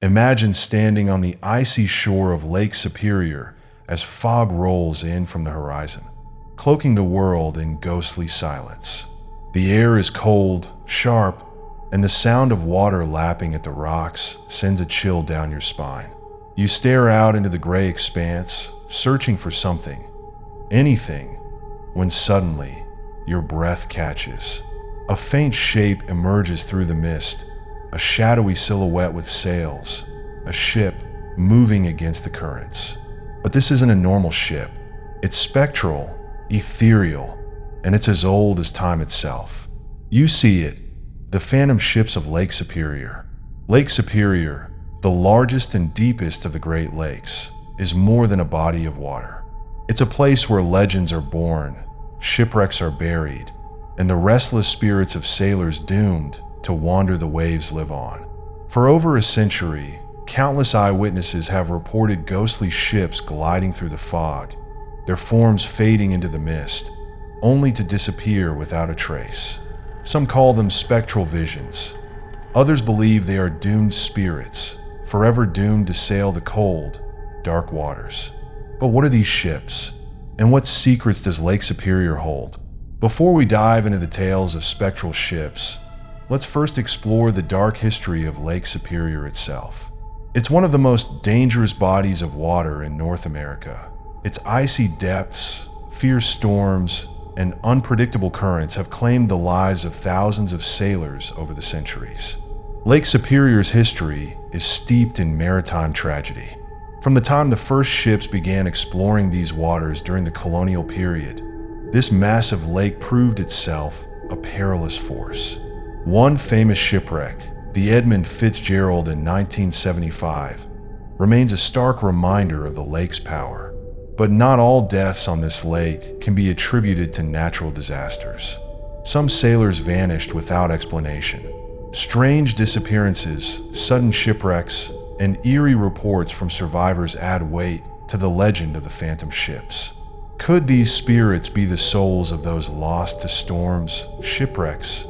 Imagine standing on the icy shore of Lake Superior as fog rolls in from the horizon, cloaking the world in ghostly silence. The air is cold, sharp, and the sound of water lapping at the rocks sends a chill down your spine. You stare out into the gray expanse, searching for something, anything, when suddenly your breath catches. A faint shape emerges through the mist, a shadowy silhouette with sails, a ship moving against the currents. But this isn't a normal ship. It's spectral, ethereal, and it's as old as time itself. You see it, the phantom ships of Lake Superior. Lake Superior, the largest and deepest of the Great Lakes, is more than a body of water. It's a place where legends are born, shipwrecks are buried, and the restless spirits of sailors doomed to wander the waves live on. For over a century, countless eyewitnesses have reported ghostly ships gliding through the fog, their forms fading into the mist, only to disappear without a trace. Some call them spectral visions. Others believe they are doomed spirits, forever doomed to sail the cold, dark waters. But what are these ships? And what secrets does Lake Superior hold? Before we dive into the tales of spectral ships, let's first explore the dark history of Lake Superior itself. It's one of the most dangerous bodies of water in North America. Its icy depths, fierce storms, and unpredictable currents have claimed the lives of thousands of sailors over the centuries. Lake Superior's history is steeped in maritime tragedy. From the time the first ships began exploring these waters during the colonial period, this massive lake proved itself a perilous force. One famous shipwreck, the Edmund Fitzgerald in 1975, remains a stark reminder of the lake's power. But not all deaths on this lake can be attributed to natural disasters. Some sailors vanished without explanation. Strange disappearances, sudden shipwrecks, and eerie reports from survivors add weight to the legend of the phantom ships. Could these spirits be the souls of those lost to storms, shipwrecks,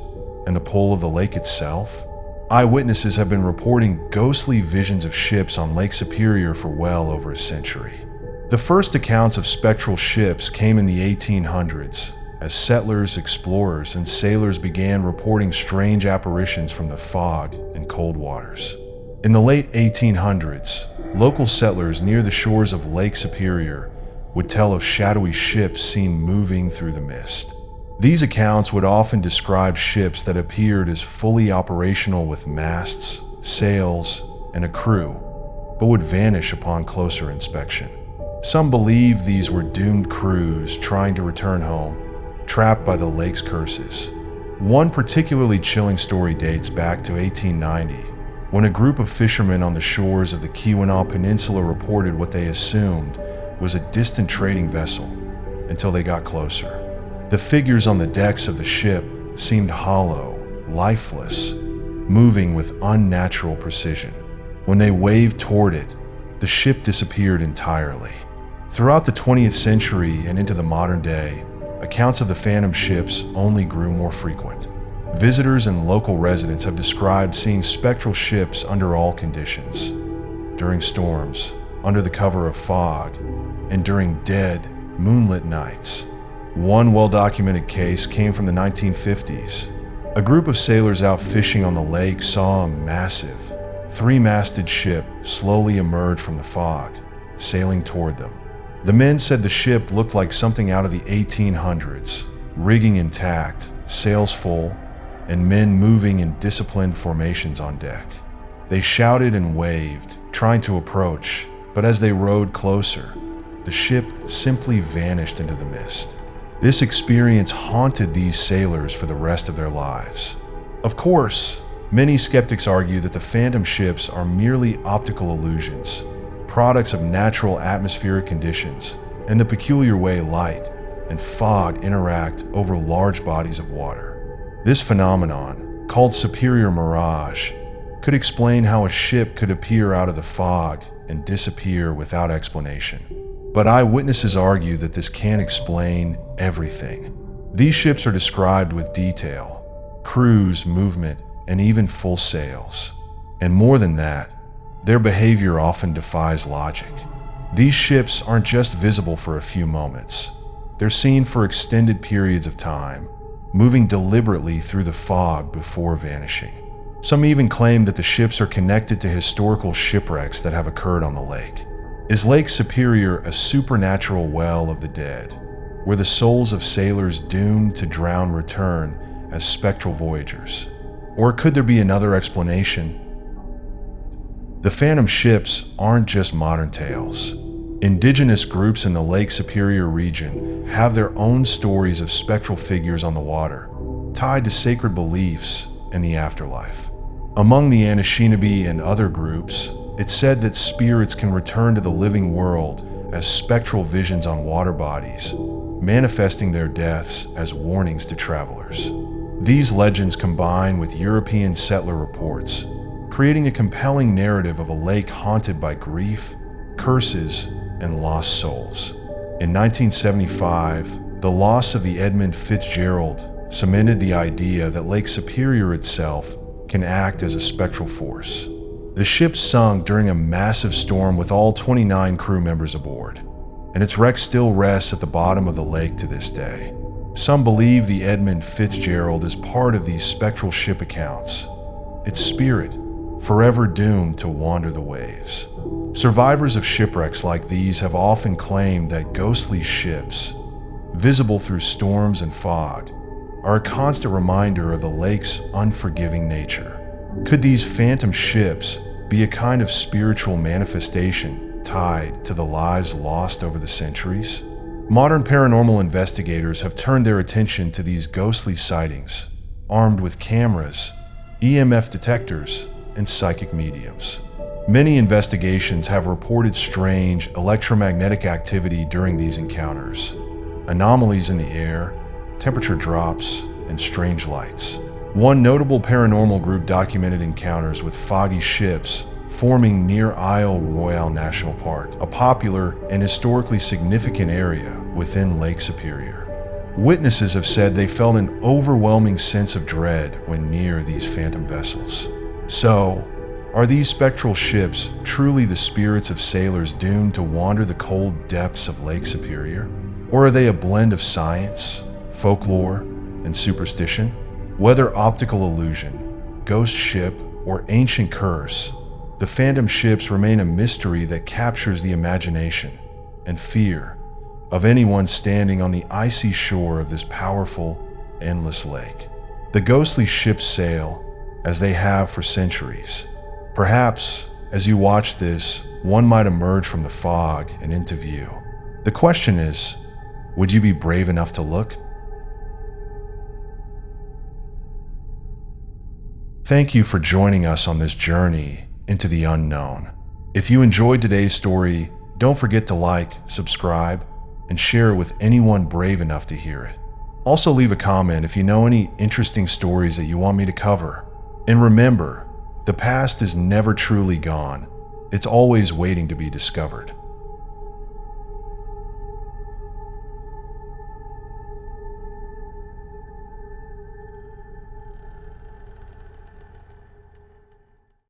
and the pull of the lake itself? Eyewitnesses have been reporting ghostly visions of ships on Lake Superior for well over a century. The first accounts of spectral ships came in the 1800s, as settlers, explorers, and sailors began reporting strange apparitions from the fog and cold waters. In the late 1800s, local settlers near the shores of Lake Superior would tell of shadowy ships seen moving through the mist. These accounts would often describe ships that appeared as fully operational with masts, sails, and a crew, but would vanish upon closer inspection. Some believe these were doomed crews trying to return home, trapped by the lake's curses. One particularly chilling story dates back to 1890, when a group of fishermen on the shores of the Keweenaw Peninsula reported what they assumed was a distant trading vessel, until they got closer. The figures on the decks of the ship seemed hollow, lifeless, moving with unnatural precision. When they waved toward it, the ship disappeared entirely. Throughout the 20th century and into the modern day, accounts of the phantom ships only grew more frequent. Visitors and local residents have described seeing spectral ships under all conditions: during storms, under the cover of fog, and during dead, moonlit nights. One well-documented case came from the 1950s. A group of sailors out fishing on the lake saw a massive, three-masted ship slowly emerge from the fog, sailing toward them. The men said the ship looked like something out of the 1800s, rigging intact, sails full, and men moving in disciplined formations on deck. They shouted and waved, trying to approach, but as they rowed closer, the ship simply vanished into the mist. This experience haunted these sailors for the rest of their lives. Of course, many skeptics argue that the phantom ships are merely optical illusions, products of natural atmospheric conditions and the peculiar way light and fog interact over large bodies of water. This phenomenon, called superior mirage, could explain how a ship could appear out of the fog and disappear without explanation. But eyewitnesses argue that this can't explain everything. These ships are described with detail: crews, movement, and even full sails. And more than that, Their behavior often defies logic. These ships aren't just visible for a few moments. They're seen for extended periods of time, moving deliberately through the fog before vanishing. Some even claim that the ships are connected to historical shipwrecks that have occurred on the lake. Is Lake Superior a supernatural well of the dead, where the souls of sailors doomed to drown return as spectral voyagers? Or could there be another explanation? The phantom ships aren't just modern tales. Indigenous groups in the Lake Superior region have their own stories of spectral figures on the water, tied to sacred beliefs in the afterlife. Among the Anishinaabe and other groups, it's said that spirits can return to the living world as spectral visions on water bodies, manifesting their deaths as warnings to travelers. These legends combine with European settler reports, creating a compelling narrative of a lake haunted by grief, curses, and lost souls. In 1975, the loss of the Edmund Fitzgerald cemented the idea that Lake Superior itself can act as a spectral force. The ship sunk during a massive storm with all 29 crew members aboard, and its wreck still rests at the bottom of the lake to this day. Some believe the Edmund Fitzgerald is part of these spectral ship accounts, its spirit forever doomed to wander the waves. Survivors of shipwrecks like these have often claimed that ghostly ships, visible through storms and fog, are a constant reminder of the lake's unforgiving nature. Could these phantom ships be a kind of spiritual manifestation tied to the lives lost over the centuries? Modern paranormal investigators have turned their attention to these ghostly sightings, armed with cameras, EMF detectors, and psychic mediums. Many investigations have reported strange electromagnetic activity during these encounters, anomalies in the air, temperature drops, and strange lights. One notable paranormal group documented encounters with foggy ships forming near Isle Royale National Park, a popular and historically significant area within Lake Superior. Witnesses have said they felt an overwhelming sense of dread when near these phantom vessels. So, are these spectral ships truly the spirits of sailors doomed to wander the cold depths of Lake Superior? Or are they a blend of science, folklore, and superstition? Whether optical illusion, ghost ship, or ancient curse, the phantom ships remain a mystery that captures the imagination and fear of anyone standing on the icy shore of this powerful, endless lake. The ghostly ships sail, as they have for centuries. Perhaps, as you watch this, one might emerge from the fog and into view. The question is, would you be brave enough to look? Thank you for joining us on this journey into the unknown. If you enjoyed today's story, don't forget to like, subscribe, and share it with anyone brave enough to hear it. Also leave a comment if you know any interesting stories that you want me to cover. And remember, the past is never truly gone. It's always waiting to be discovered.